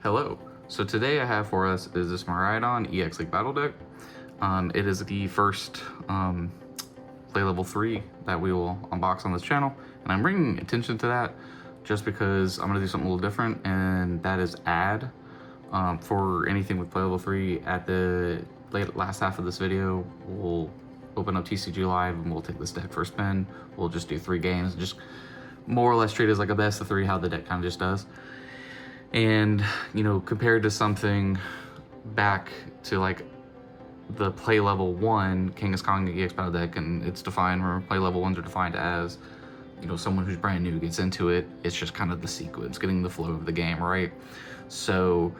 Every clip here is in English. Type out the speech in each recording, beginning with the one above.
Hello. So today I have for us is this Miraidon EX League Battle deck. It is the first play level 3 that we will unbox on this channel, and I'm bringing attention to that just because I'm going to do something a little different, and that is add for anything with play level 3 at the last half of this video. We'll open up TCG Live and we'll take this deck for a spin. We'll just do 3 games, just more or less treat it as like a best of 3, how the deck kind of just does. And, you know, compared to something back to like the play level 1 Kangaskhan EX Battle deck, and it's defined, remember, play level 1s are defined as, you know, someone who's brand new gets into it. It's just kind of the sequence, getting the flow of the game, right? So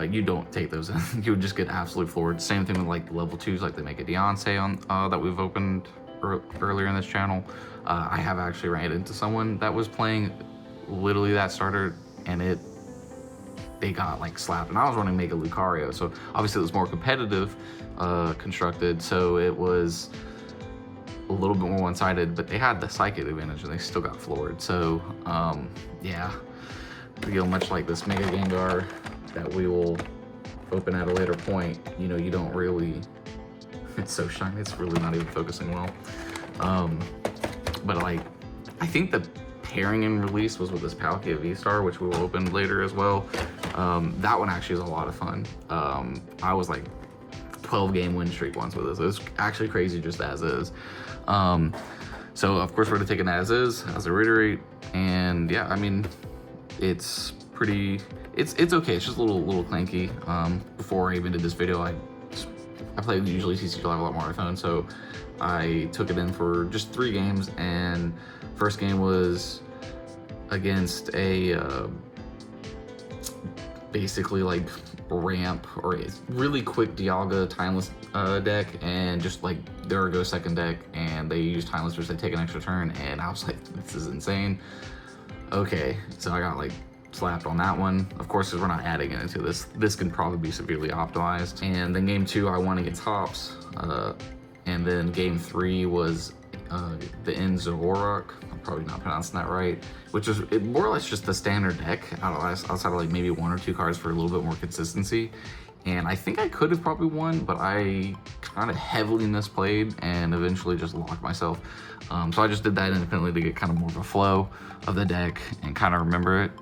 you don't take those in. You would just get absolutely floored. Same thing with like the level 2s, like they make a Beyonce on that we've opened earlier in this channel. I have actually ran into someone that was playing literally that starter, and they got like slapped, and I was running Mega Lucario, so obviously it was more competitive constructed, so it was a little bit more one-sided, but they had the psychic advantage and they still got floored. So yeah, you know, much like this Mega Gengar that we will open at a later point, you know, you don't really, it's so shiny, it's really not even focusing well. But like, I think the pairing and release was with this Palkia V-Star, which we will open later as well. That one actually is a lot of fun. I was like 12 game win streak once with this. It was actually crazy just as is. So of course we're gonna take an as is, as I reiterate, and yeah, I mean, it's pretty, it's okay. It's just a little clanky. Before I even did this video, I played usually TCG Live a lot more on my phone, so I took it in for just 3 games, and first game was against a basically like ramp or a really quick Dialga timeless deck, and just like there go second deck, and they use timeless, which they take an extra turn, and I was like, this is insane. Okay, so I got like slapped on that one. Of course, because we're not adding it into this. This can probably be severely optimized. And then game 2, I won against Hops. And then game 3 was the Enzorok. I'm probably not pronouncing that right, which is more or less just the standard deck outside of like maybe 1 or 2 cards for a little bit more consistency. And I think I could have probably won, but I kind of heavily misplayed and eventually just locked myself. So I just did that independently to get kind of more of a flow of the deck and kind of remember it.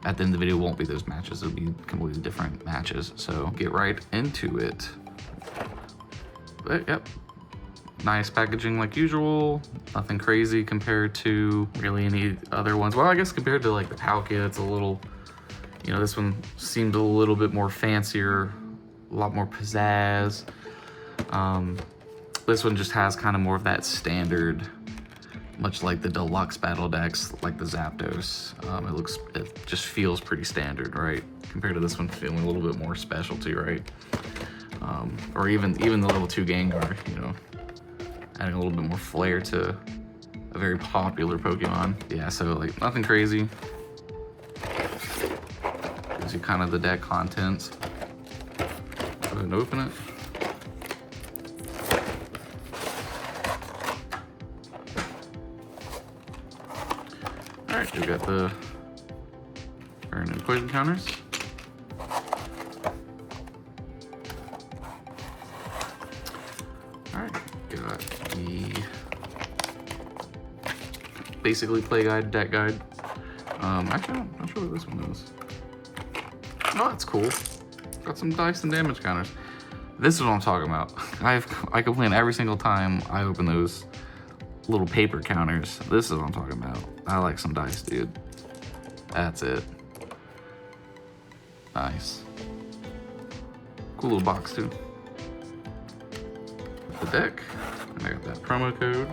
At the end of the video, won't be those matches. It'll be completely different matches. So get right into it. But yep, nice packaging like usual. Nothing crazy compared to really any other ones. Well, I guess compared to like the Palkia, it's a little, you know, this one seemed a little bit more fancier, a lot more pizzazz. This one just has kind of more of that standard, much like the deluxe battle decks, like the Zapdos. It just feels pretty standard, right? Compared to this one feeling a little bit more specialty, right? Or even the level 2 Gengar, you know, adding a little bit more flair to a very popular Pokemon. Yeah, so like nothing crazy. Gives you kind of the deck contents. Go ahead and open it. Alright, we got the burn and poison counters. Alright, got the basically play guide, deck guide. Actually, I'm not sure what this one is. Oh, that's cool. Got some dice and damage counters. This is what I'm talking about. I complain every single time I open those little paper counters. This is what I'm talking about. I like some dice, dude. That's it. Nice. Cool little box too. The deck. I got that promo code.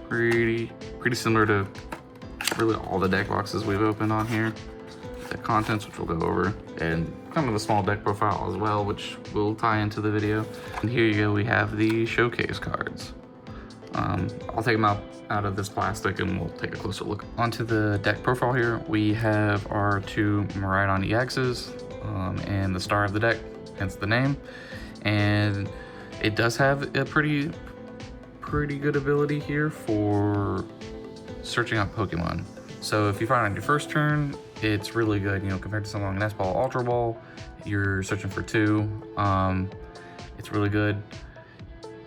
Pretty similar to really all the deck boxes we've opened on here. The contents, which we'll go over, and kind of a small deck profile as well, which will tie into the video. And here you go, we have the showcase cards. I'll take them out of this plastic and we'll take a closer look. Onto the deck profile here, we have our 2 Miraidon EXs and the star of the deck, hence the name. And it does have a pretty good ability here for searching out Pokemon. So if you find it on your first turn, it's really good, you know, compared to something like Nest Ball, Ultra Ball, you're searching for 2. It's really good.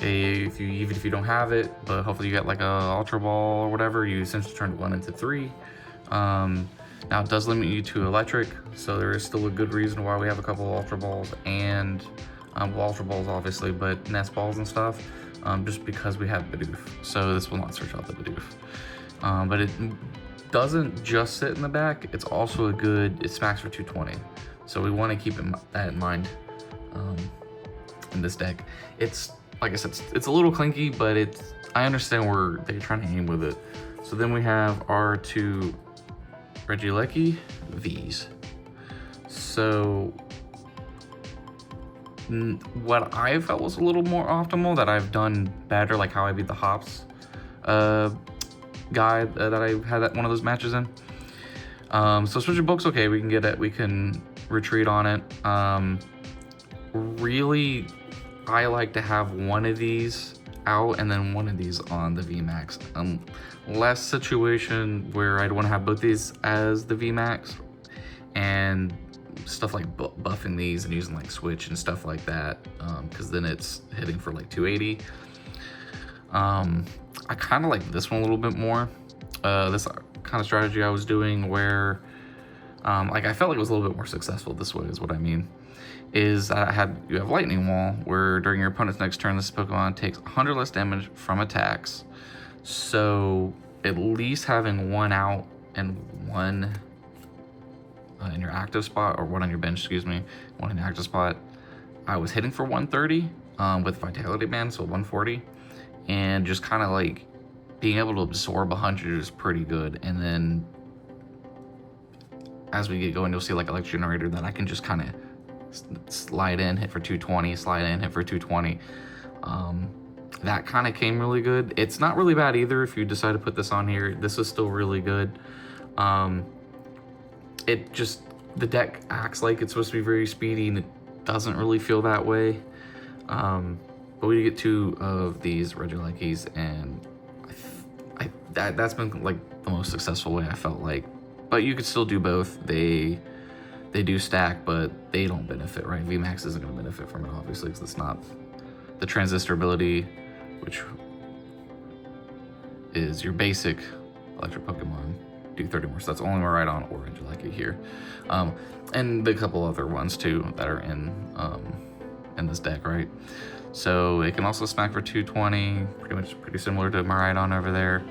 Even if you don't have it, but hopefully you get like a Ultra Ball or whatever, you essentially turn 1 into 3. Now it does limit you to electric, so there is still a good reason why we have a couple of Ultra Balls and Ultra Balls obviously, but Nest Balls and stuff, just because we have Bidoof. So this will not search out the Bidoof. But it doesn't just sit in the back, it's also it smacks for 220. So we want to keep that in mind in this deck. It's, like I said, it's a little clinky, but I understand where they're trying to aim with it. So then we have our 2 Regieleki V's. So what I felt was a little more optimal, that I've done better, like how I beat the Hops guy that I had one of those matches in. So Switch Book's okay, we can get it, we can retreat on it. Really, I like to have one of these out and then one of these on the VMAX. Less situation where I'd want to have both these as the VMAX, and stuff like buffing these and using like Switch and stuff like that, because then it's hitting for like 280. I kind of like this one a little bit more. This kind of strategy I was doing where like I felt like it was a little bit more successful this way, is what I mean. Is that you have Lightning Wall, where during your opponent's next turn, this Pokemon takes 100 less damage from attacks. So at least having 1 out and 1 in your active spot, or 1 on your bench, excuse me, 1 in your active spot. I was hitting for 130 with Vitality Band, so 140, and just kind of like being able to absorb 100 is pretty good. And then as we get going, you'll see like Electric Generator that I can just kind of slide in, hit for 220, slide in, hit for 220. That kind of came really good. It's not really bad either if you decide to put this on here. This is still really good. The deck acts like it's supposed to be very speedy, and it doesn't really feel that way. But we get 2 of these Regielekis, and that's been like the most successful way I felt like. But you could still do both. They do stack, but they don't benefit, right? VMAX isn't going to benefit from it, obviously, because it's not the Transistor ability, which is your basic electric Pokemon, do 30 more. So that's only Miraidon or Regieleki here. And the couple other ones too that are in this deck, right? So it can also smack for 220, pretty similar to Miraidon over there.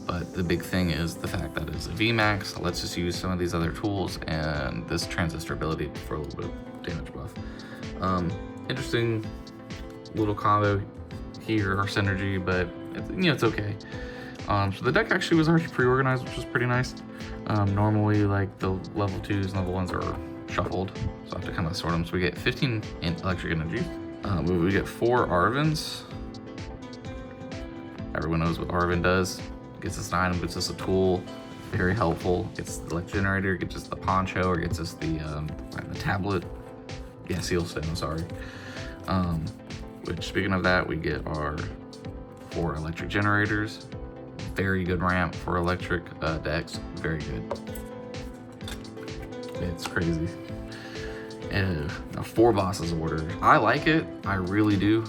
But the big thing is the fact that it's a VMAX. Let's just use some of these other tools and this Transistor ability for a little bit of damage buff. Interesting little combo here, or synergy, but it's okay. So the deck actually was already pre-organized, which was pretty nice. Normally, like the level 2s and level 1s are shuffled, so I have to kind of sort them. So we get 15 in electric energy. We get 4 Arvins. Everyone knows what Arvin does. Gets us an item, gets us a tool, very helpful. Gets the electric generator, gets us the poncho, or gets us the tablet. Yeah, Seal Stone, sorry. Which, speaking of that, we get our 4 electric generators. Very good ramp for electric decks, very good. It's crazy. 4 bosses ordered. I like it, I really do.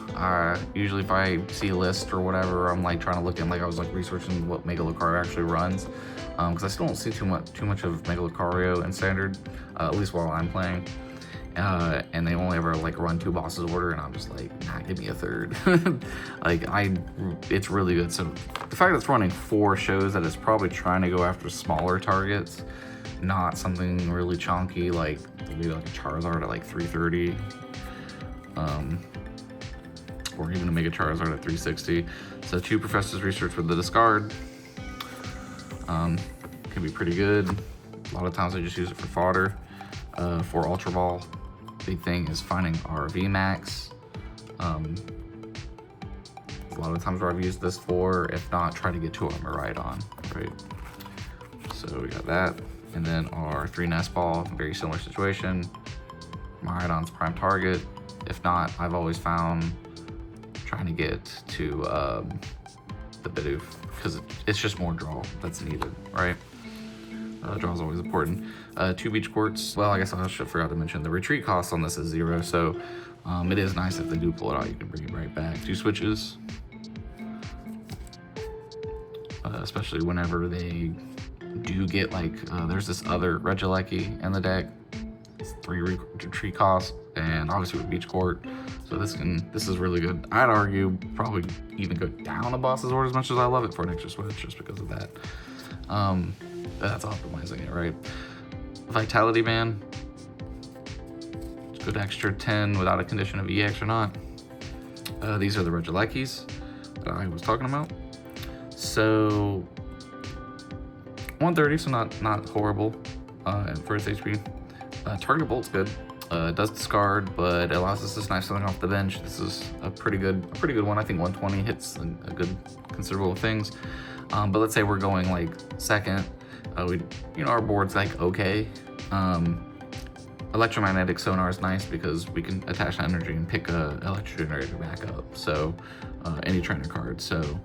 Usually if I see a list or whatever, I'm like trying to look in, like I was like researching what Mega Lucario actually runs, because I still don't see too much of Mega Lucario in Standard, at least while I'm playing. And they only ever like run 2 bosses order, and I'm just like, nah, give me a 3rd. It's really good. So the fact that it's running 4 shows that it's probably trying to go after smaller targets, not something really chunky like maybe like a Charizard at like 330, or even a Mega Charizard at 360. So 2 Professor's Research with the discard can be pretty good. A lot of times I just use it for fodder. For Ultra Ball, big thing is finding our VMAX. A lot of times where I've used this for, if not, try to get to a Miraidon, right? So we got that. And then our 3 Nest Ball, very similar situation. Miraidon's prime target. If not, I've always found trying to get to the Bidoof, because it's just more draw that's needed, right? Draw is always important. 2 beach courts. Well, I guess I should forgot to mention the retreat cost on this is 0, so it is nice if they do pull it out, you can bring it right back. 2 switches, especially whenever they do get like there's this other Regieleki in the deck. It's 3 retreat costs, and obviously with beach court, so this is really good. I'd argue probably even go down a boss's order as much as I love it for an extra switch just because of that. That's optimizing it, right? Vitality Band, good extra 10 without a condition of EX or not. These are the Regielekis that I was talking about. So 130, so not horrible for its HP. Target Bolt's good. It does discard, but it allows us to snipe something off the bench. This is a pretty good one. I think 120 hits a good considerable things. But let's say we're going like second. Our board's like okay. Electromagnetic sonar is nice because we can attach energy and pick a electro generator back up. So any trainer card. So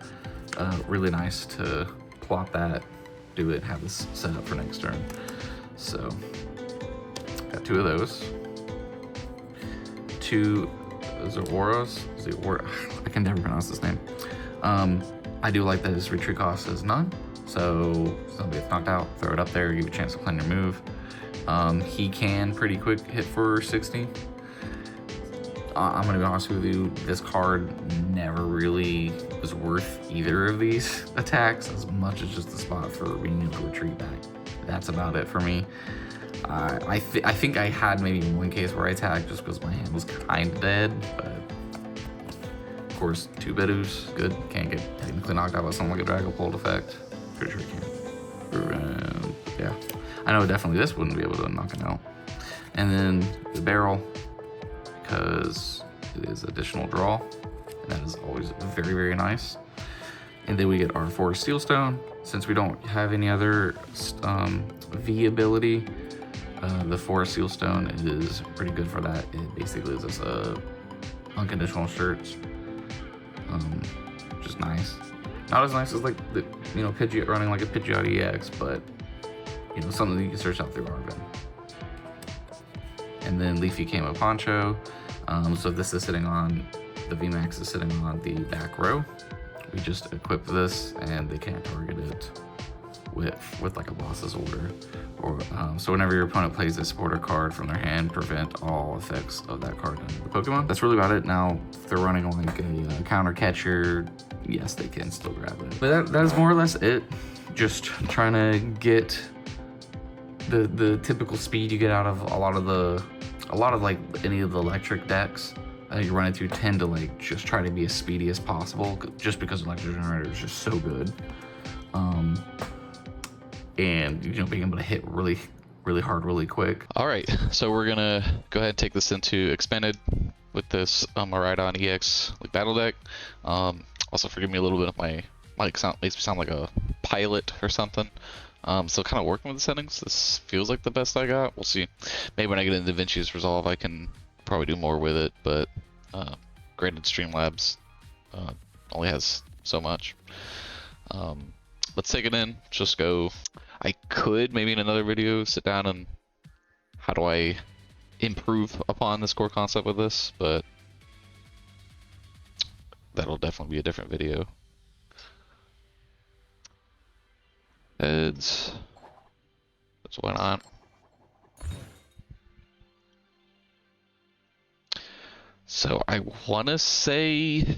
really nice to plot that, do it, have this set up for next turn. So got 2 of those. 2 those are auras. I can never pronounce this name. I do like that his retreat cost is none. So if somebody gets knocked out, throw it up there, give you a chance to plan your move. He can pretty quick hit for 60. I'm gonna be honest with you, this card never really was worth either of these attacks as much as just the spot for being able to retreat back. That's about it for me. I think I had maybe one case where I attacked just because my hand was kind of dead, but of course 2 Bidus, good. Can't get technically knocked out by something like a Dragonbolt effect. Pretty sure you can. Yeah, I know definitely this wouldn't be able to knock it out. And then the barrel, because it is additional draw, and that is always very, very nice. And then we get our Forest Steelstone. Since we don't have any other V ability, the Forest Steelstone is pretty good for that. It basically is just unconditional shirts, which is nice. Not as nice as like the Pidgeot running like a Pidgeot EX, but something that you can search out through Arvin. And then Leafy Camo Poncho. So this is sitting on, the VMAX is sitting on the back row. We just equip this and they can't target it with like a boss's order. Or so whenever your opponent plays a supporter card from their hand, prevent all effects of that card on the Pokemon. That's really about it. Now, if they're running like a counter catcher, yes, they can still grab it. But that is more or less it. Just trying to get the typical speed you get out of a lot of like any of the electric decks you run into tend to like just try to be as speedy as possible, just because electric generator is just so good. And being able to hit really hard really quick. All right, so we're gonna go ahead and take this into expanded with this Miraidon EX like battle deck. Also forgive me a little bit of my mic sound, makes me sound like a pilot or something. So kind of working with the settings. This feels like the best I got. We'll see. Maybe when I get into DaVinci's Resolve, I can probably do more with it. But granted, Streamlabs only has so much. Let's take it in. Just go. I could maybe in another video sit down and how do I improve upon this core concept with this, but that'll definitely be a different video. Heads. That's why not. So I want to say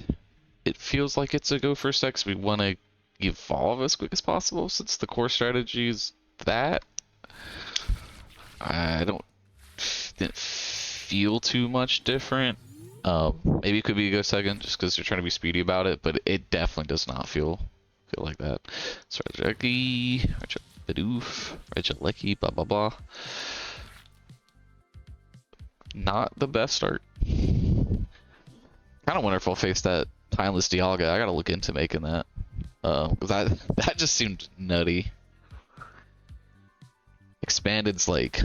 it feels like it's a go first X. We want to evolve as quick as possible since the core strategy is that. I didn't feel too much different. Maybe it could be a go second just because you're trying to be speedy about it, but it definitely does not feel like that. So Regieleki, blah blah blah. Not the best start. Kind of wonder if I'll face that Timeless Dialga. I gotta look into making that. Because that just seemed nutty. Expanded's like,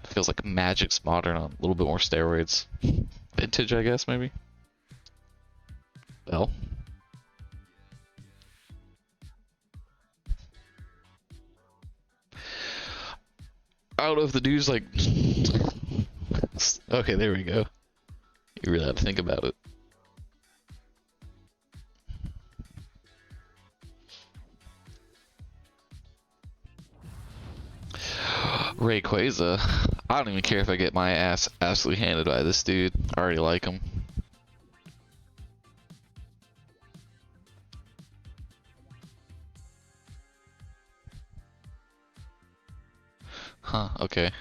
feels like Magic's modern on a little bit more steroids. Vintage, I guess, maybe? Well. I don't know if the dude's like. Okay, there we go. You really have to think about it. Rayquaza. I don't even care if I get my ass absolutely handed by this dude. I already like him. Huh, okay.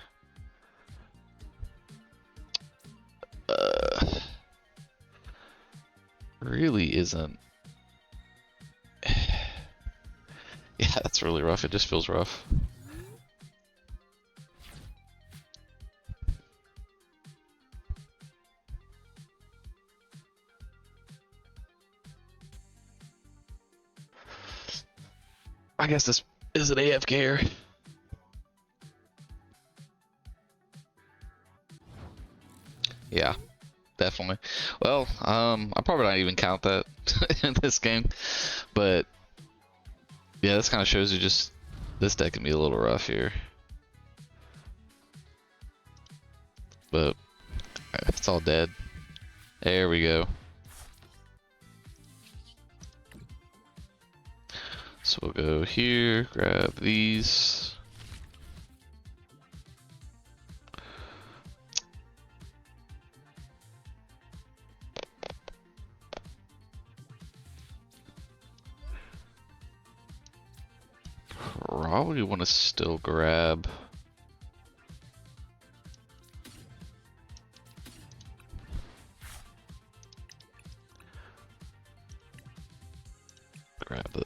Really isn't. Yeah, that's really rough. It just feels rough. I guess this is an AFK. Yeah, definitely. Well, I'll probably not even count that in this game, but yeah, this kind of shows you just this deck can be a little rough here. But it's all dead. There we go. So we'll go here, grab these. Probably want to still grab.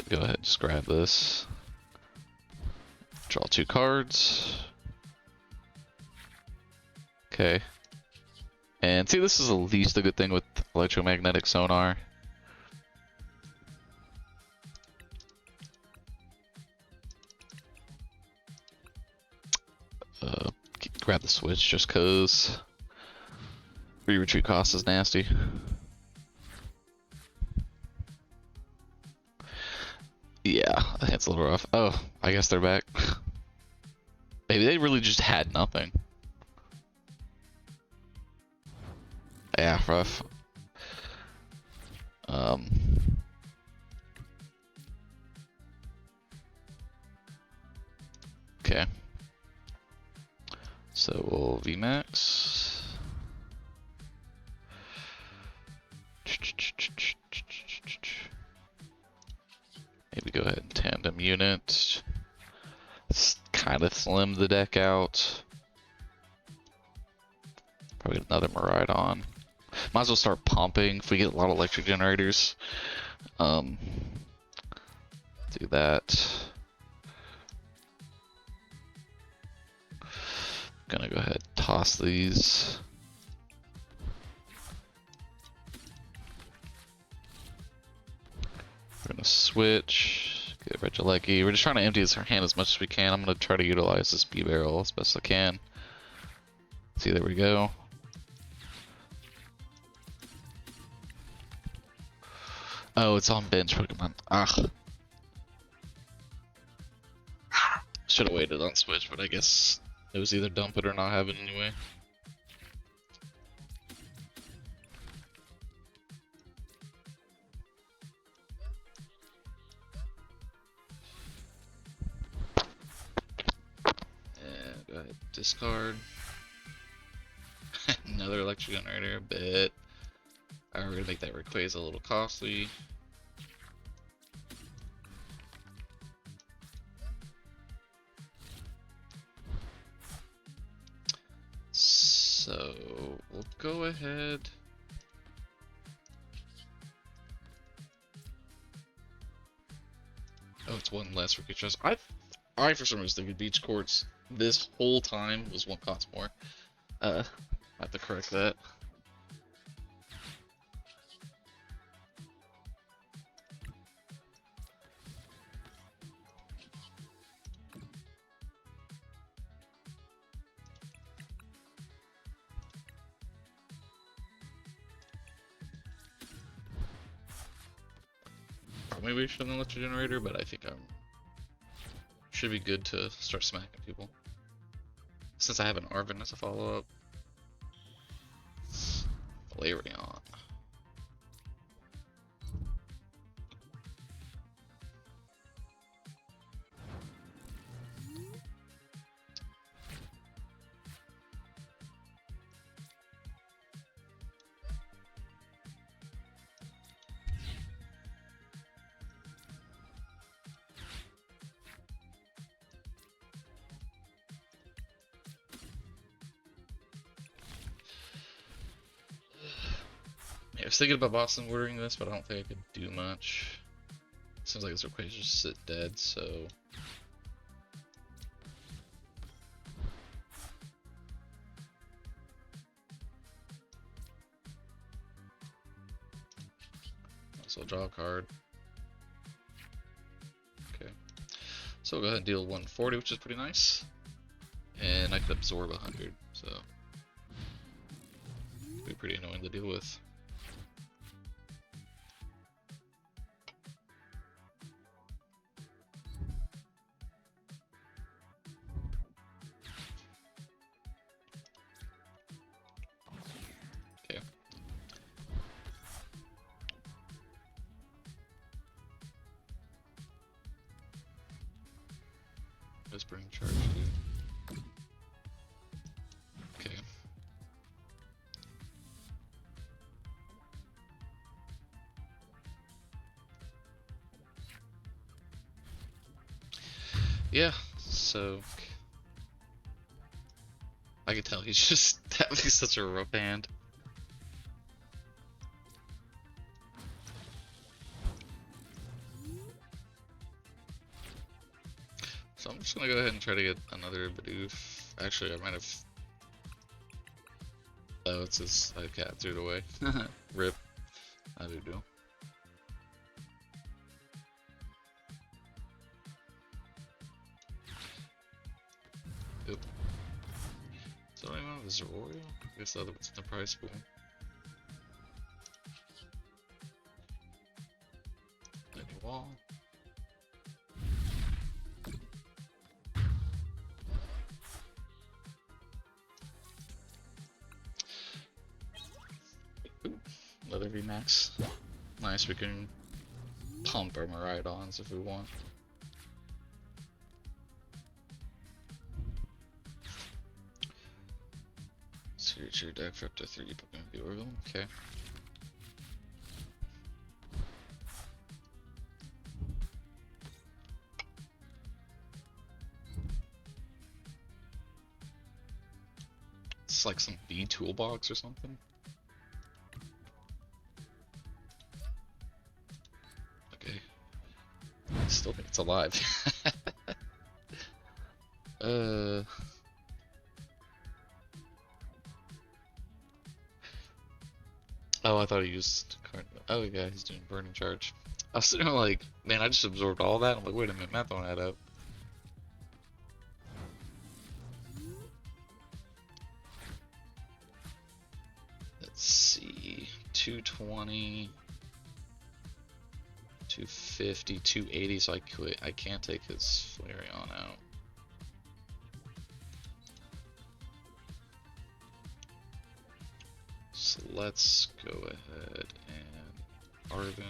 Go ahead, just grab this. Draw 2 cards. Okay. And see, this is at least a good thing with electromagnetic sonar. Grab the switch just cause re-retreat cost is nasty. Yeah, I think it's a little rough. Oh, I guess they're back. Maybe they really just had nothing. Yeah, rough. Okay. So we'll VMAX. Maybe go ahead and tandem unit. Kind of slim the deck out. Probably another Miraidon. Might as well start pumping if we get a lot of electric generators. Do that. Gonna go ahead and toss these. We're gonna switch. Get Regieleki. We're just trying to empty his hand as much as we can. I'm gonna try to utilize this B barrel as best I can. See, there we go. Oh, it's on bench Pokemon. Ah. Should have waited on switch, but I guess it was either dump it or not have it anyway. And go ahead, discard. Another electric generator, bet. Alright, we're gonna make that Rayquaza a little costly. So we'll go ahead. Oh, it's one less for Trust. I for some reason thinking beach courts this whole time was one cost more. I have to correct that. Maybe we shouldn't let your generator, but I think should be good to start smacking people. Since I have an Arvin as a follow-up, Miraidon. Yeah, I was thinking about Boston ordering this, but I don't think I could do much. Seems like this equation just sit dead, so. So I'll draw a card. Okay. So we'll go ahead and deal 140, which is pretty nice. And I could absorb 100, so. Be pretty annoying to deal with. Okay. Let's bring charge dude. Okay. Yeah, so I could tell he's just having such a rough hand. So I'm just gonna go ahead and try to get another Bidoof. Actually, I might have. Oh, it's his cat threw it away. Rip. I do. Oop. So I don't even know if this is Royal. I guess the other one's in the price pool. Any wall. Ooh, another VMAX. Nice, we can pump our Miraidons if we want. Search your deck for up to 3 Pokemon Viewer. Okay. It's like some B toolbox or something. Okay. I still think it's alive. Oh, I thought he used card. Oh yeah, he's doing burning charge. I was sitting there like, man, I just absorbed all that. I'm like, wait a minute, I'm not throwing that up. Let's see, 220, 250, 280. So I can't take his Flareon out. So let's go ahead and Arvin.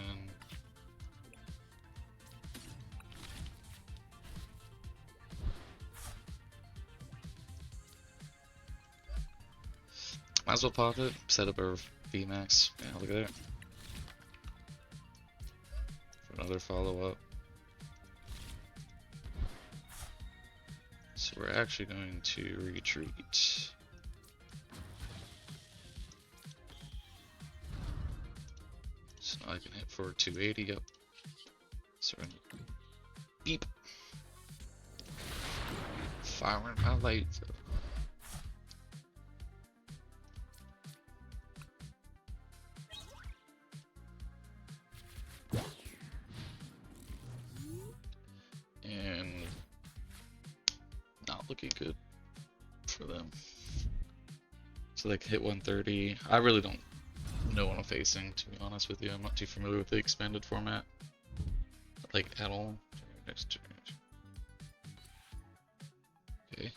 Might as well pop it, set up our VMAX. Yeah, look at that. For another follow-up. So we're actually going to retreat. So now I can hit for 280, yep. So we're gonna beep. Firing my lights up. And not looking good for them. So they can hit 130. I really don't know what I'm facing, to be honest with you. I'm not too familiar with the expanded format, like at all. Next turn. Okay.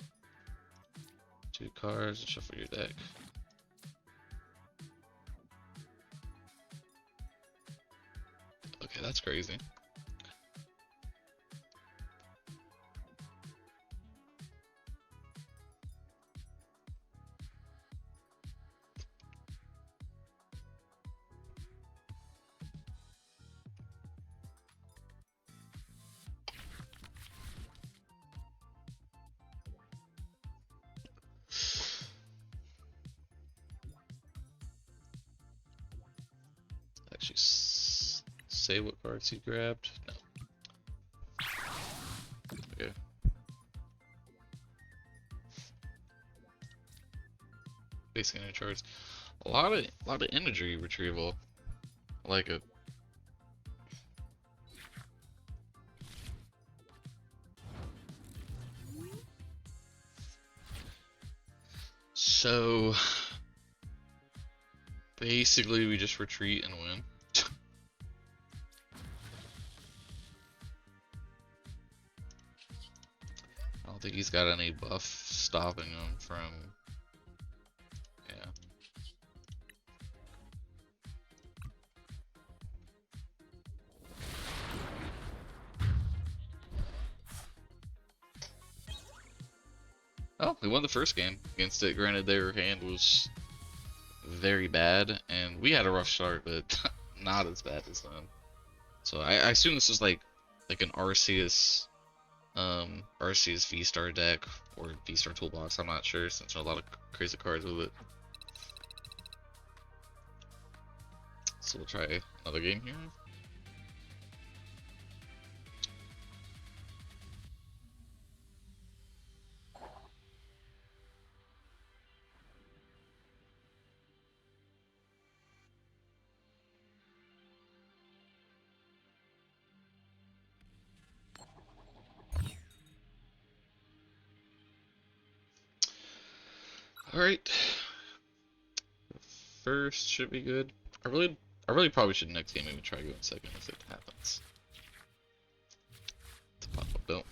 cards and shuffle your deck. Okay, that's crazy. Actually, say what cards he grabbed. No. Okay. Basic energy charts. A lot of energy retrieval. I like it. So basically, we just retreat and win. I don't think he's got any buff stopping him from. Yeah. Oh, we won the first game against it. Granted, their hand was very bad, and we had a rough start, but not as bad as them. So I assume this is like an Arceus V-Star deck or V-Star toolbox. I'm not sure since there are a lot of crazy cards with it. So we'll try another game here. Alright. First should be good. I really probably should next game maybe try going second if it happens. To pop up don't.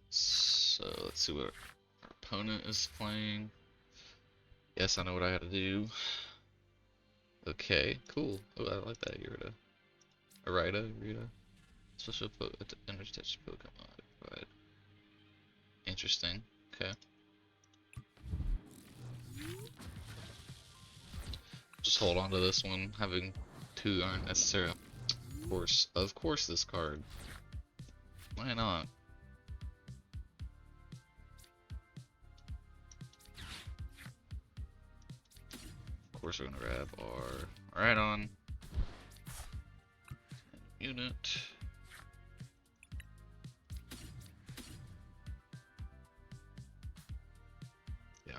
So let's see what our opponent is playing. Yes, I know what I gotta do. Okay, cool. Oh, I like that. Miraidon. Special energy touch Pokemon. Right. Interesting. Okay. Just hold on to this one. Having two aren't necessary. Of course, this card. Why not? Of course, we're gonna grab our Miraidon unit. Yeah.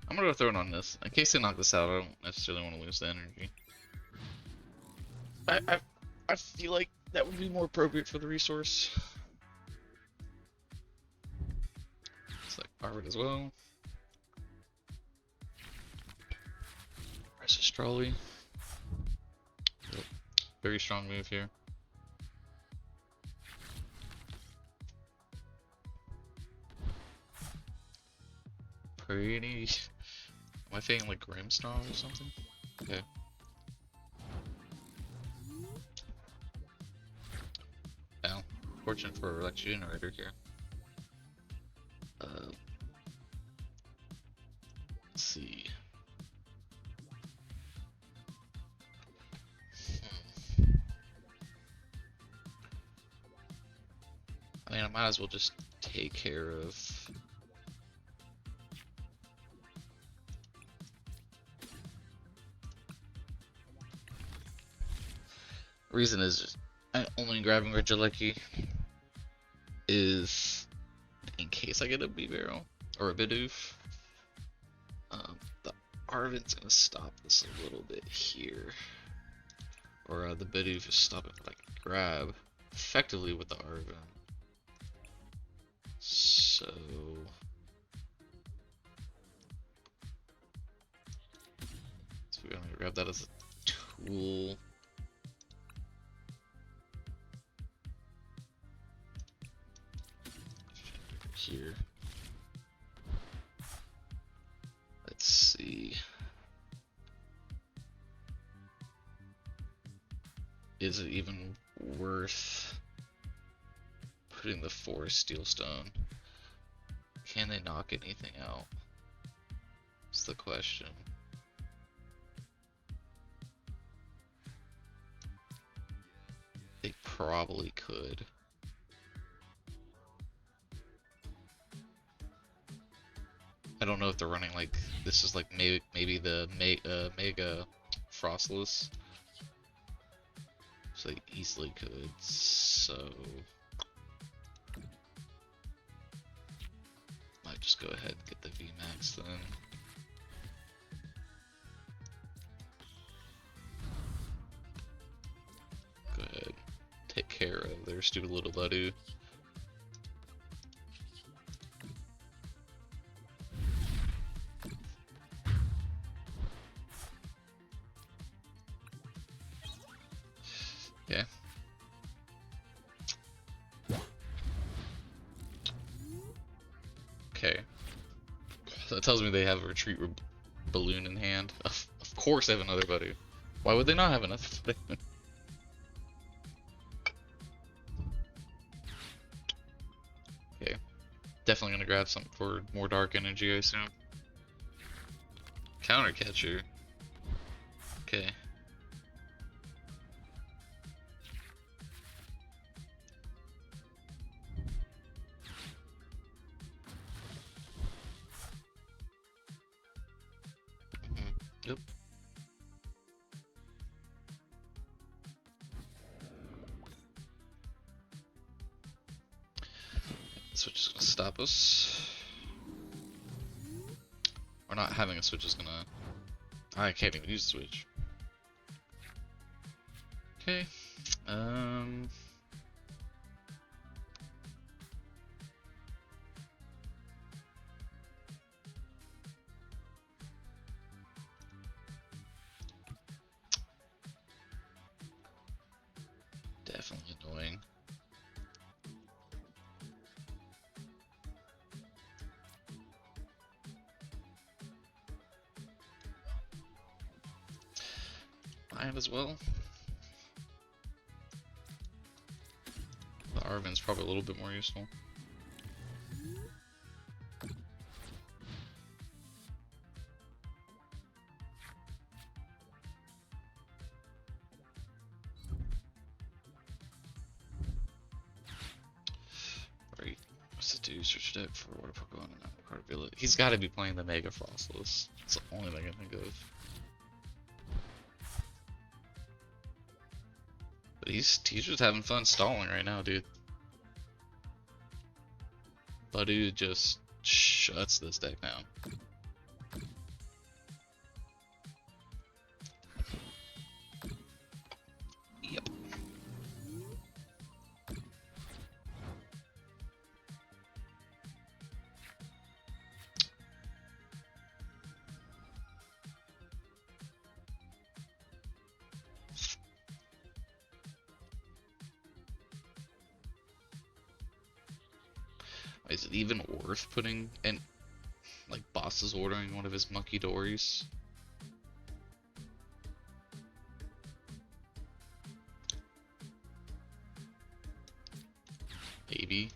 I'm gonna go throw it on this. In case they knock this out, I don't necessarily want to lose the energy. I feel like that would be more appropriate for the resource. Select Harvard as well. Press Astrology. Very strong move here. Pretty. Am I thinking like Grimstar or something? Okay. Now, fortunate for Electric Generator here. Let's see. I mean, I might as well just take care of. Reason is just, I'm only grabbing Regieleki is in case I get a B-Barrel or a Bidoof. The Arven's gonna stop this a little bit here, or the Bidoof is stopping like grab effectively with the Arven. So we're gonna grab that as a tool. here. Let's see. Is it even worth putting the forest steel stone? Can they knock anything out? That's the question. They probably could. I don't know if they're running like this is like maybe the Mega Frostless. So they easily could. So might just go ahead and get the VMAX then. Go ahead, take care of their stupid little Ledu. Yeah. Okay. So that tells me they have a retreat balloon in hand. Of course they have another Ledu. Why would they not have another balloon? Okay. Definitely gonna grab something for more dark energy, I assume. Counter catcher. Okay. Yep. Switch is gonna stop us. Or not having a switch is gonna... I can't even use the switch. Okay. Definitely annoying. Mine as well. The Arven's probably a little bit more useful. Right. What's to do? Search deck for water Pokemon and that card ability. He's got to be playing the Mega Frostless. That's the only thing I can think of. But he's just having fun stalling right now, dude. Badu just shuts this deck down. Yep. Is it even worth putting in, like, Boss is ordering one of his Monkey Dories? Maybe.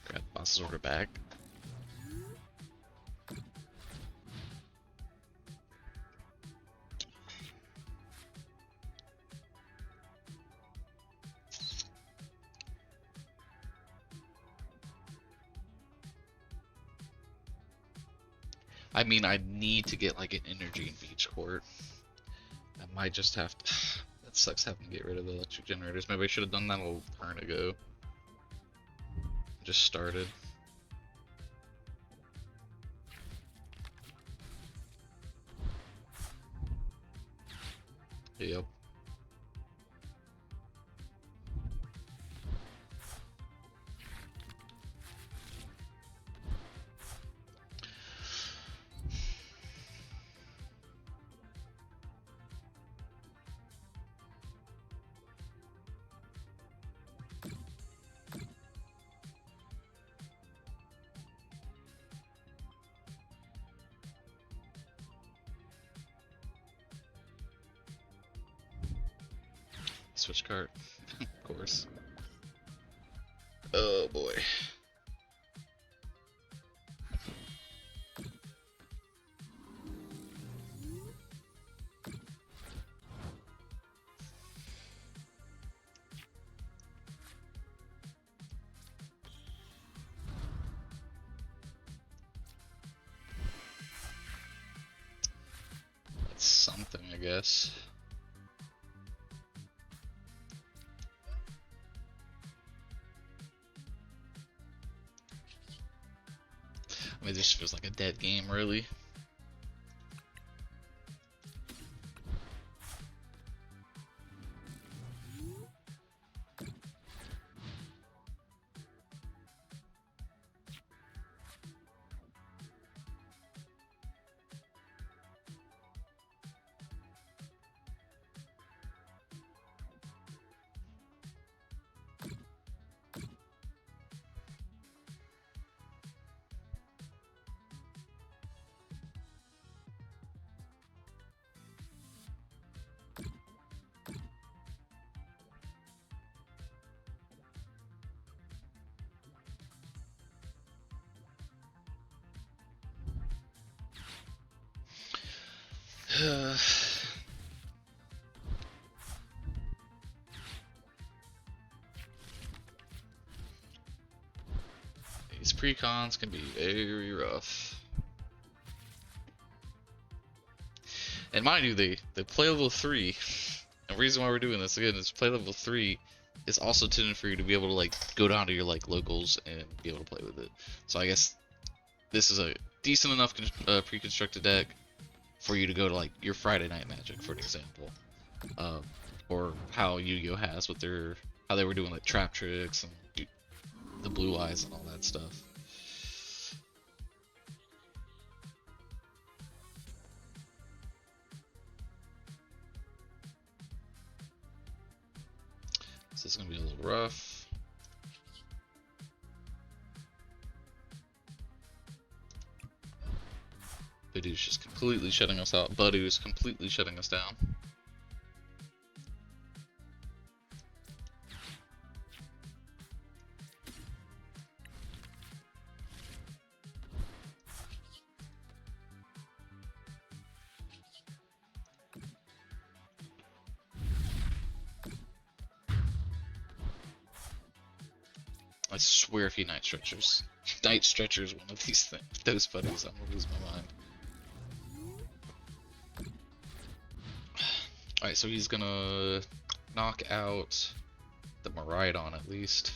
Grab Boss's order back. I mean, I need to get like an energy in Beach Court. I might just have to. That sucks having to get rid of the electric generators. Maybe I should have done that a little turn ago. Just started. Yep. switch card, of course. Oh boy. That's something, I guess. I mean, this feels like a dead game, really. These precons can be very rough. And mind you, they play level 3. And the reason why we're doing this again is play level 3 is also intended for you to be able to like go down to your like locals and be able to play with it. So I guess this is a decent enough pre-constructed deck for you to go to like your Friday Night Magic, for an example, or how Yu-Gi-Oh has with their how they were doing like trap tricks and the blue eyes and all that stuff. So it's gonna be a little rough. Badoo's just completely shutting us out. Badoo's completely shutting us down. I swear if he night stretchers one of these things, those buddies, I'm gonna lose my mind. Alright, so he's gonna knock out the Miraidon at least.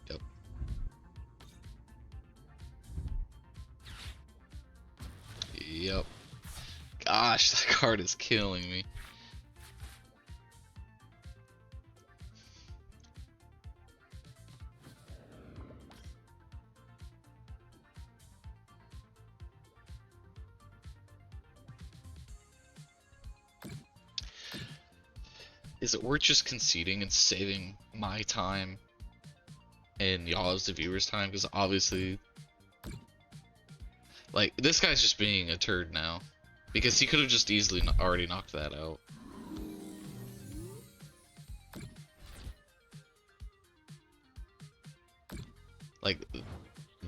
Yep. Yep. Gosh, that card is killing me. Is it worth just conceding and saving my time and y'all as the viewers' time? Because obviously, like, this guy's just being a turd now. Because he could have just easily already knocked that out. Like,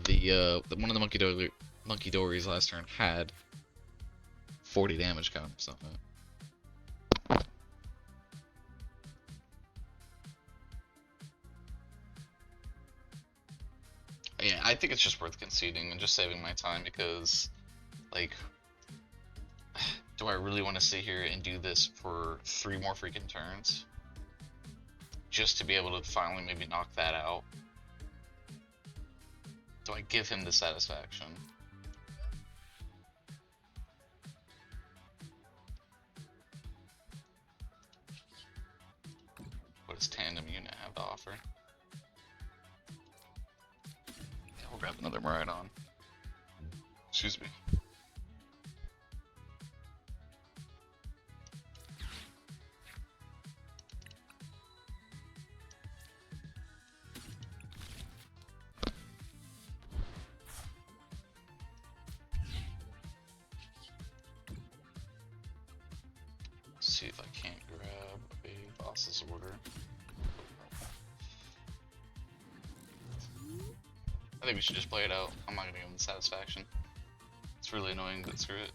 one of the Monkey Dories last turn had 40 damage count or something. Yeah, I think it's just worth conceding and just saving my time because, like, do I really want to sit here and do this for 3 more freaking turns? Just to be able to finally maybe knock that out? Do I give him the satisfaction? What does Tandem Unit have to offer? Yeah, we'll grab another Miraidon. Excuse me. boss's order. I think we should just play it out. I'm not gonna give him the satisfaction. It's really annoying, but screw it.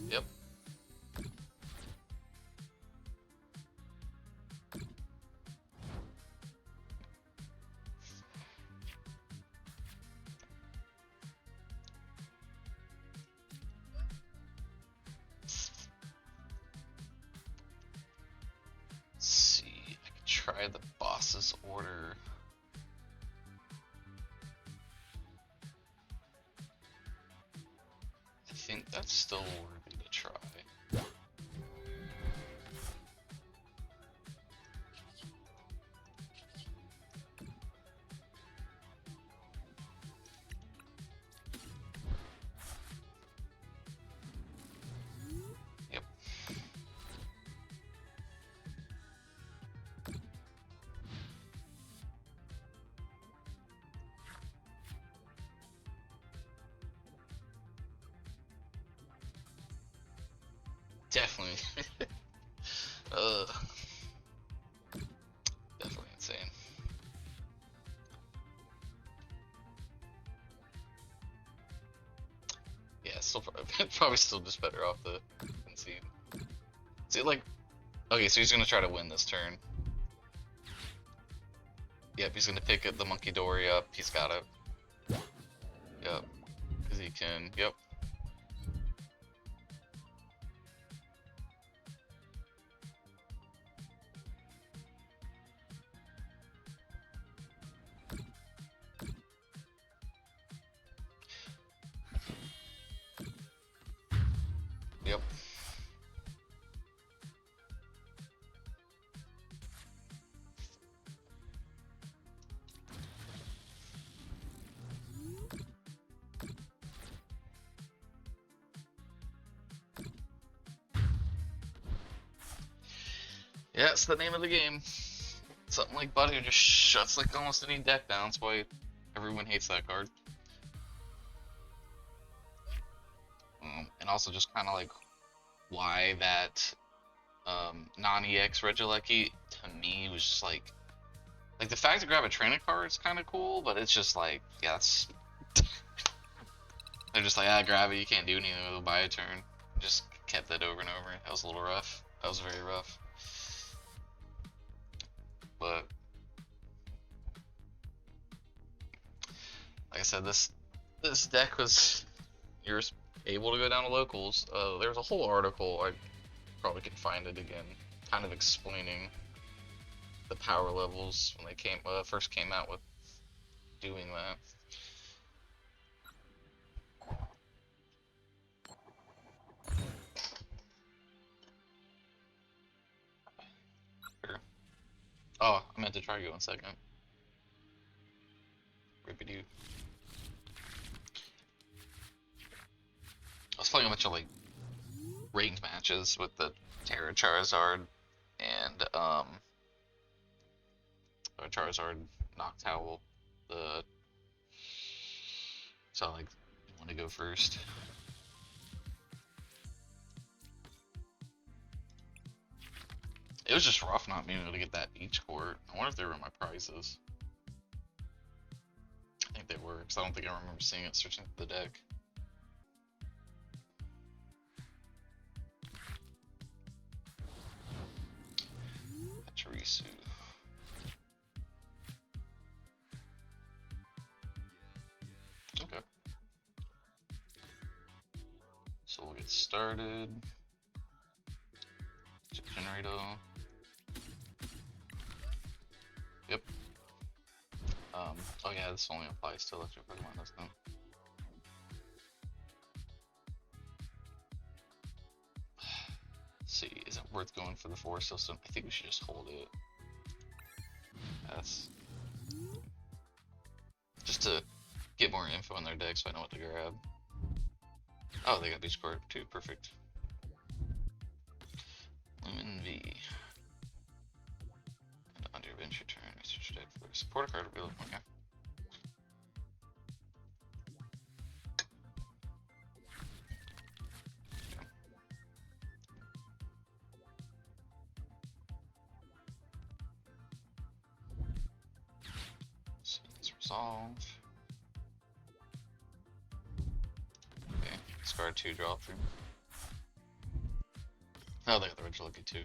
Yep. Let's see, I could try the boss's order. I think that's still worthy to try. Yep. Definitely. Definitely insane. Yeah, still probably still just better off the concede. See, like, okay, so he's gonna try to win this turn. Yep, he's gonna pick the monkey dory up. He's got it. Yep, because he can. Yep. Yep. Yeah, it's the name of the game. Something like Buddy just shuts like almost any deck down. That's why everyone hates that card. And also just kind of like why that non-EX Regieleki to me was just like the fact to grab a trainer card is kind of cool, but it's just like, yeah, that's they're just like, ah, grab it, you can't do anything with it, buy a turn. Just kept that over and over. That was a little rough. That was very rough. But like I said, this deck was, you're able to go down to locals. There's a whole article, I probably can find it again, kind of explaining the power levels when they first came out with doing that. Here. Oh, I meant to try you in a second. Rippity. I was playing a bunch of like ranked matches with the Terra Charizard and Charizard Noctowl. So like, you want to go first? It was just rough not being able to get that beach court. I wonder if they were in my prizes. I think they were, because I don't think I remember seeing it searching through the deck. Charisu. Okay. So we'll get started. Miraidon. Oh yeah, this only applies to electric Pokemon, doesn't it? Let's see, is it worth going for the 4 system? I think we should just hold it. Yes. Just to get more info on their deck so I know what to grab. Oh, they got Beach Court too, perfect. Lumen V. And under adventure turn, search deck for support a card available. Okay. So let's resolve. Okay, discard 2, draw 3. Oh, they got the red lucky too.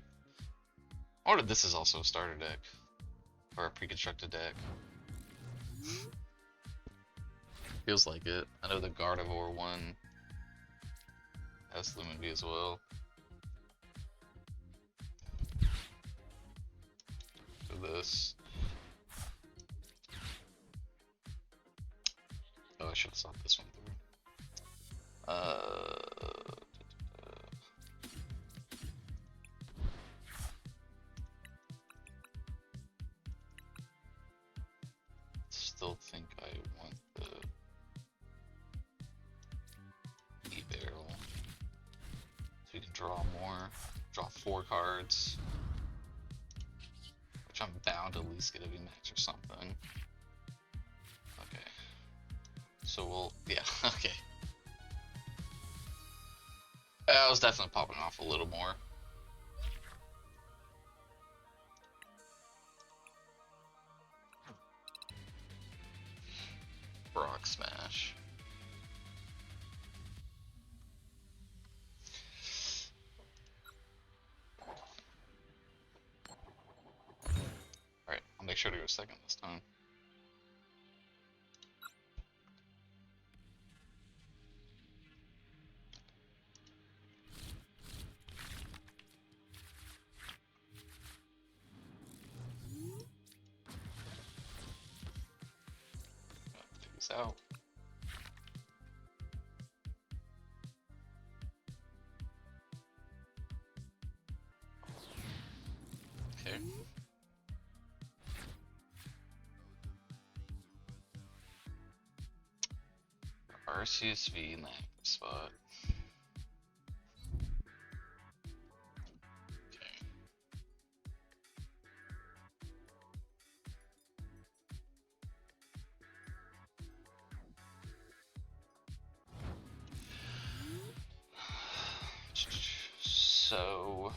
I wonder if this is also a starter deck. Or a pre-constructed deck. Feels like it. I know the Gardevoir one has Lumen V as well. So this. Oh, I should have thought this one through. Still think I want the E-Barrel. So we can draw more. Draw 4 cards. Which I'm bound to at least get a VMAX or something. Okay. So we'll, yeah, okay. I was definitely popping off a little more. Rock Smash. Alright, I'll make sure to go second this time. Take this out. Okay. RCSV in the active spot. Okay. So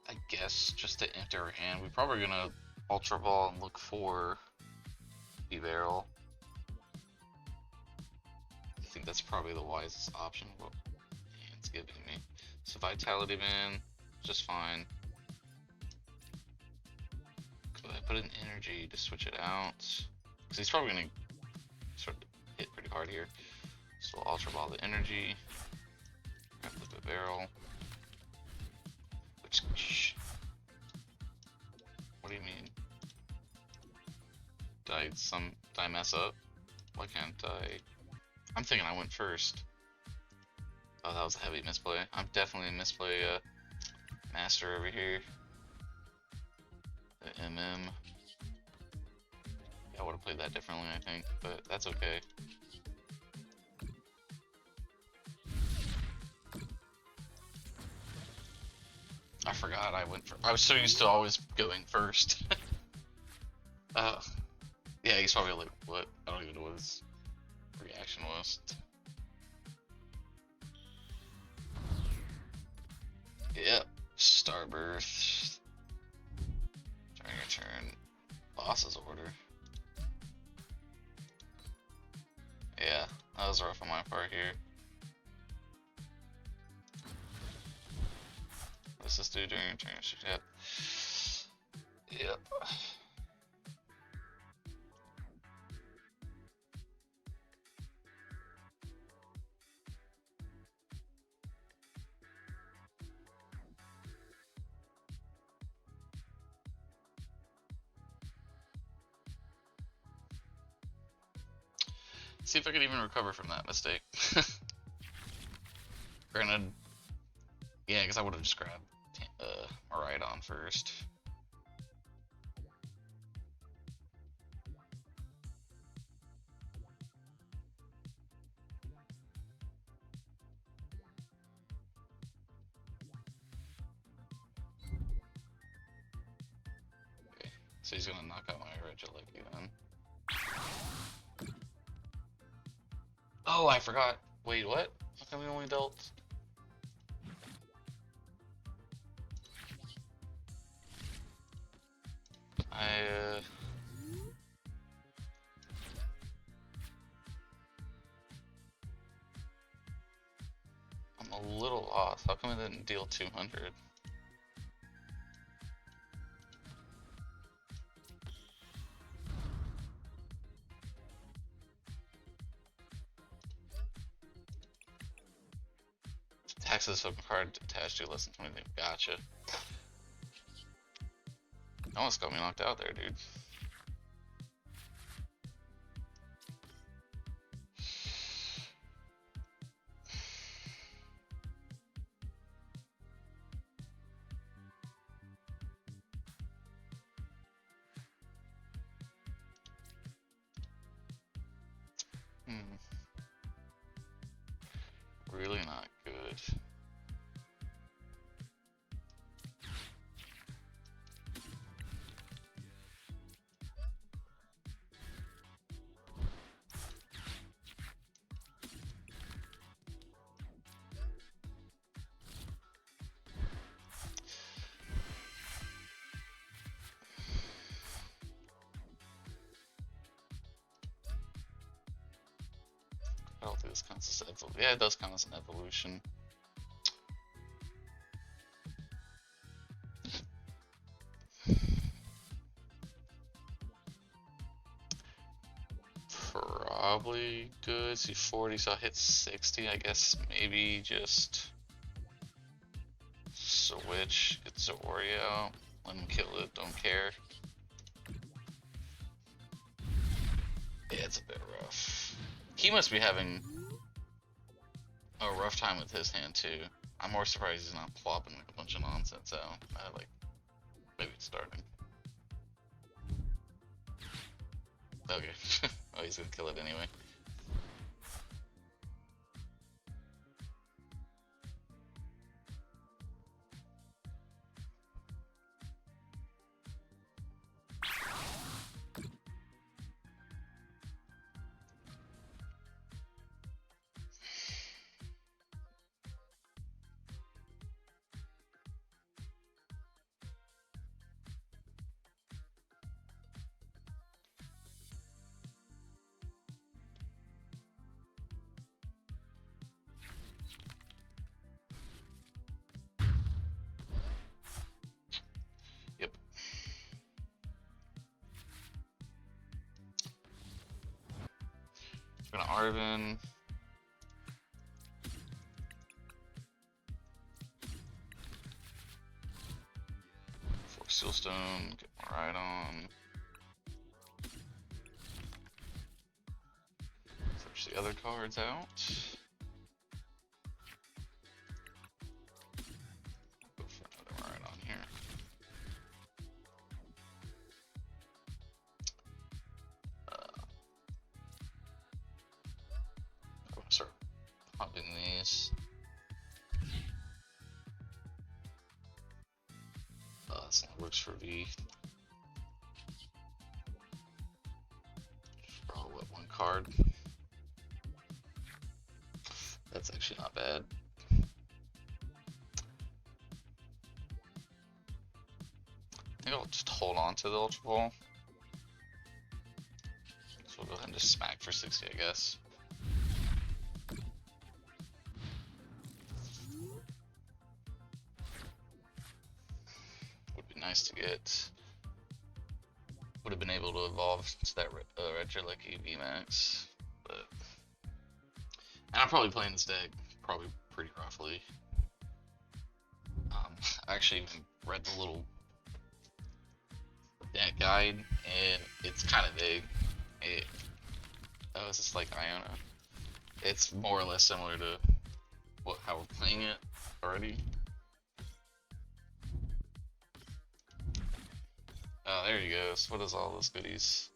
I guess just to enter our hand, we're probably gonna Ultra Ball and look for E-Barrel. I think that's probably the wisest option. What it's giving me. So Vitality Band, just fine. Could I put an energy to switch it out? Because he's probably gonna sort of hit pretty hard here. So we'll Ultra Ball the energy. Grab the barrel. Which, what do you mean? Did I mess up? Why can't I? I'm thinking I went first. Oh, that was a heavy misplay. I'm definitely a misplay master over here. The MM. Yeah, I would have played that differently, I think, but that's okay. I forgot I went I was so used to always going first. Yeah, he's probably like, what? I don't even know what his reaction was. Yep, Starbirth. During your turn, boss's order. Yeah, that was rough on my part here. What does this do during your turn? Yep. Yep. see if I can even recover from that mistake. Granted, yeah, because I would have just grabbed Miraidon first. Okay, so he's gonna knock out my Regieleki then. Oh, I forgot. Wait, what? How come we only dealt? I'm a little lost. How come I didn't deal 200? Taxes of a card attached to less than 20. Gotcha. Almost got me knocked out there, dude. Really not good. I don't think this counts as evolution. Yeah, it does count as an evolution. Probably good. See 40, so I'll hit 60. I guess maybe just switch. Get Zoria. Let him kill it. Don't care. Yeah, it's a bit rough. He must be having a rough time with his hand too. I'm more surprised he's not plopping like a bunch of nonsense out. Like, maybe it's starting. Okay. Oh, he's gonna kill it anyway. Yep. We're gonna Arvin. For Sealstone, get Miraidon. Search the other cards out. Go for another Miraidon here. I'm gonna start pumping these. This only works for V. Draw what, one card? That's actually not bad. I think I'll just hold on to the Ultra Ball. So we'll go ahead and just smack for 60, I guess. Would be nice to get. Would have been able to evolve to that Regieleki VMAX, but. And I'm probably playing this deck probably pretty roughly. I actually even read the little deck guide, and it's kind of big. Oh, it's just like Iona. It's more or less similar to how we're playing it already. Oh, there you go. So what is all those goodies?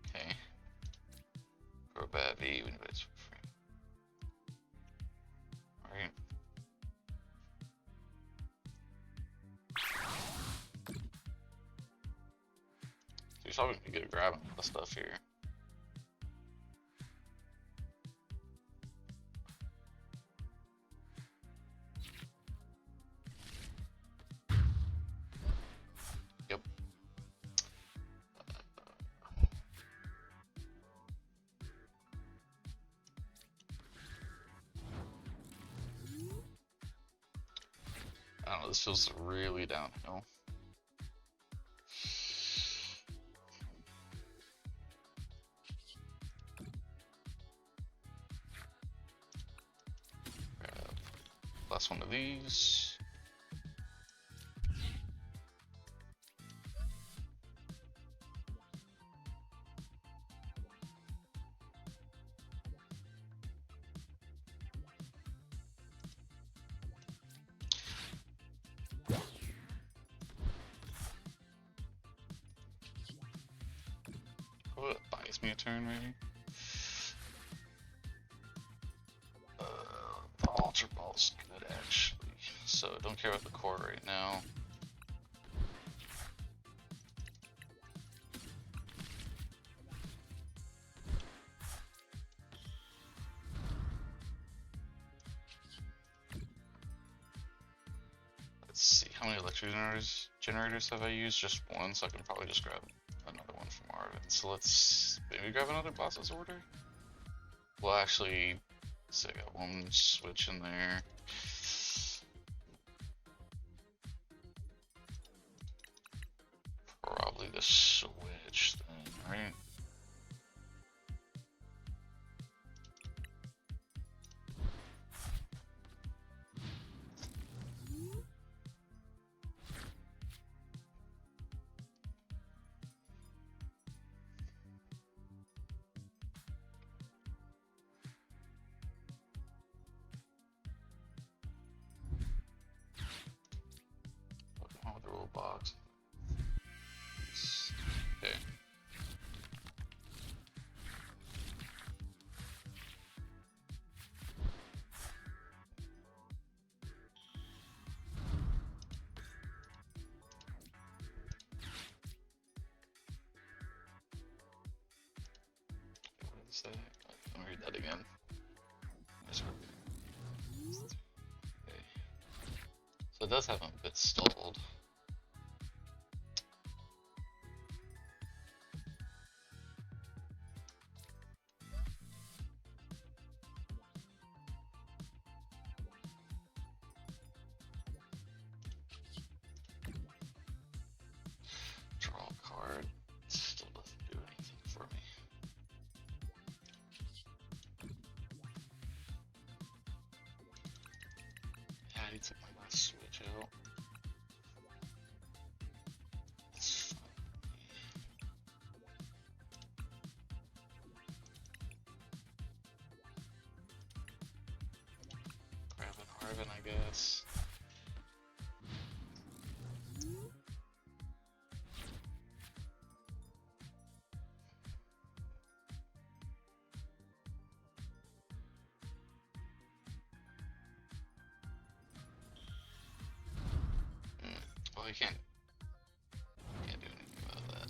Okay. For a bad V, we need it for free. Alright. So you're probably gonna be good at grabbing the stuff here. Yep. I don't know, this feels really downhill. Grab last one of these. Oh, it buys me a turn, maybe. The Ultra Ball's good, actually. So don't care about the core right now. Let's see, how many electric generators have I used? Just one, so I can probably just grab another one from Arvin. So let's maybe grab another boss's order. Well, actually, so I got one switch in there. Probably the switch then, right? Oh, the little box. Okay. What is that? Let me read that again. Okay. So it does have a bit stalled. Draw a card. Still doesn't do anything for me. Yeah, I need to take my last switch out. It's fine. Grab an Arvin, I guess. Well, I can't do anything about that.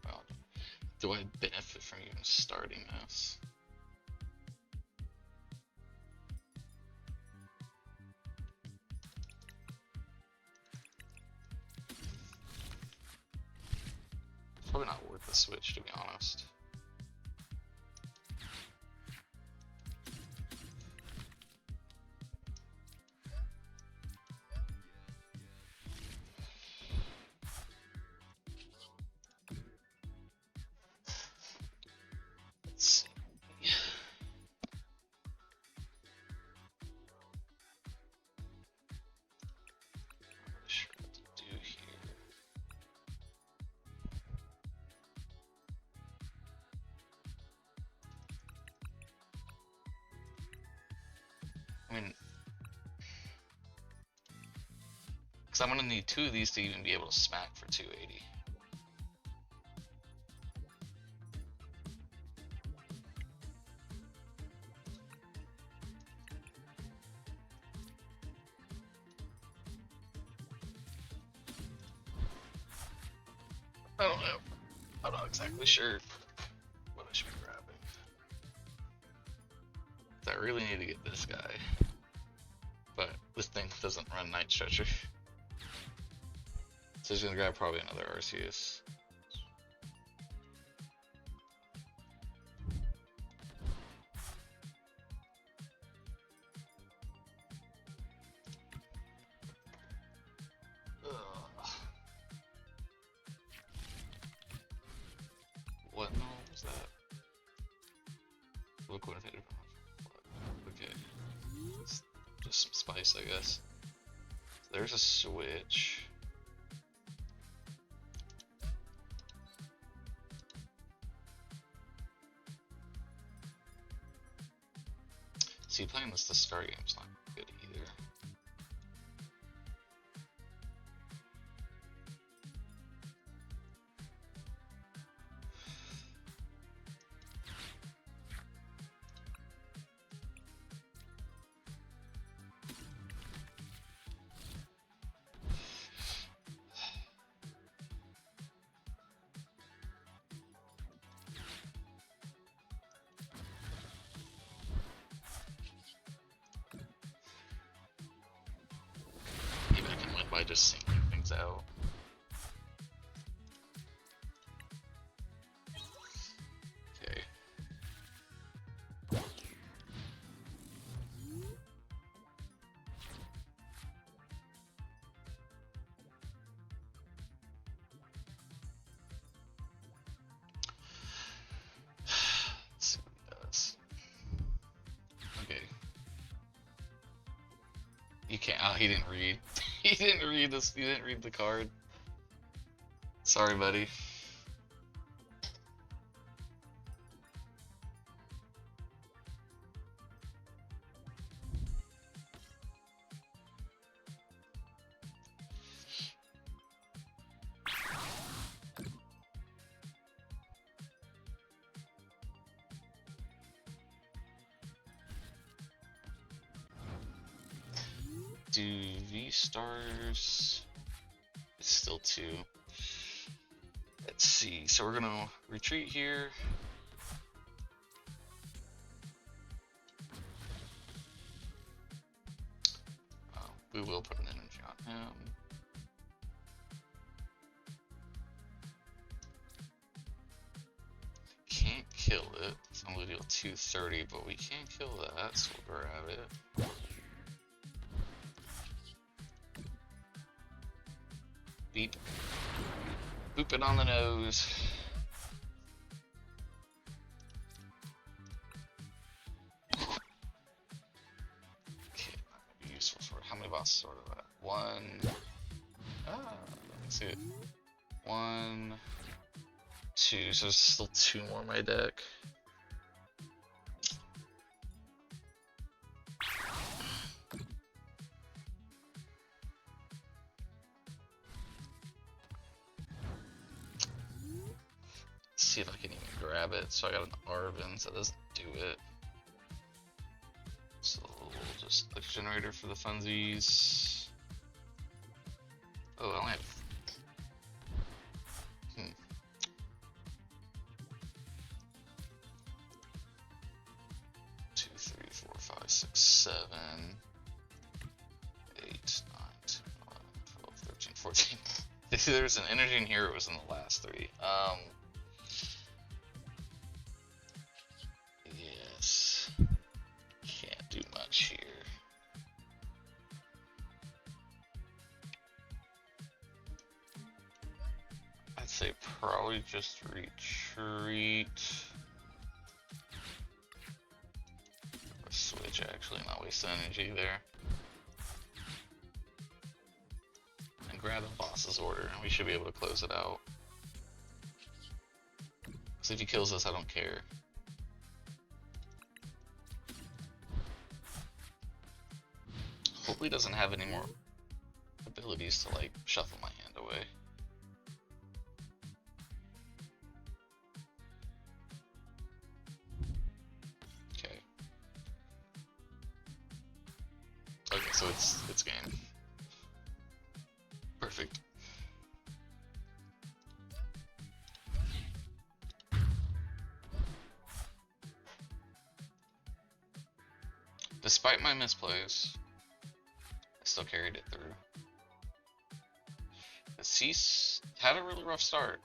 Well, do I benefit from even starting this? It's probably not worth the switch, to be honest. I mean, because I'm gonna need 2 of these to even be able to smack for 280. I don't know. I'm not exactly sure what I should be grabbing. I really need to get this guy. But this thing doesn't run Night Stretcher. So he's gonna grab probably another Arceus. What in the hell was that? Liquidated. Okay. It's just some spice, I guess. There's a switch. See, playing this to start game's not good either. Maybe I can win by just sinking things out. Okay. Let's see what he does. Okay. You can't. Oh, he didn't read. He didn't read this. He didn't read the card. Sorry, buddy. Do V-Stars. It's still 2. Let's see. So we're gonna retreat here. We will put an energy on him. Can't kill it. So I'm gonna deal 230, but we can kill that, so we'll grab it. Beep. Boop it on the nose. Okay, that might be useful for it. How many bosses are there? 1. Let me see it. 1, 2. So there's still 2 more in my deck. See if I can even grab it. So I got an Arvin, so that doesn't do it. So we'll just click generator for the funsies. Oh, I only have. 2, 3, 4, 5, 6, 7, 8, 9, 10, 11, 12, 13, 14. There's an energy in here. It was in the last 3. Yes. Can't do much here. I'd say probably just retreat. Or switch, actually, not waste energy there. And grab the boss's order, and we should be able to close it out. Because if he kills us, I don't care. Hopefully, doesn't have any more abilities to like shuffle my hand away. Okay. Okay, so it's game. Perfect. Despite my misplays, I still carried it through. The Cease had a really rough start,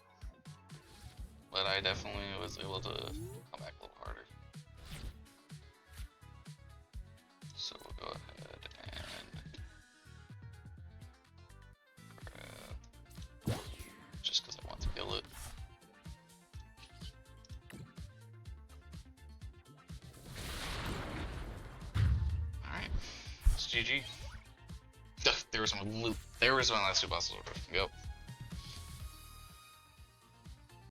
but I definitely was able to come back a little harder. So we'll go ahead and grab, just because I want to kill it. Alright, it's GG. There was my loop. There was my last two bosses order. Yep.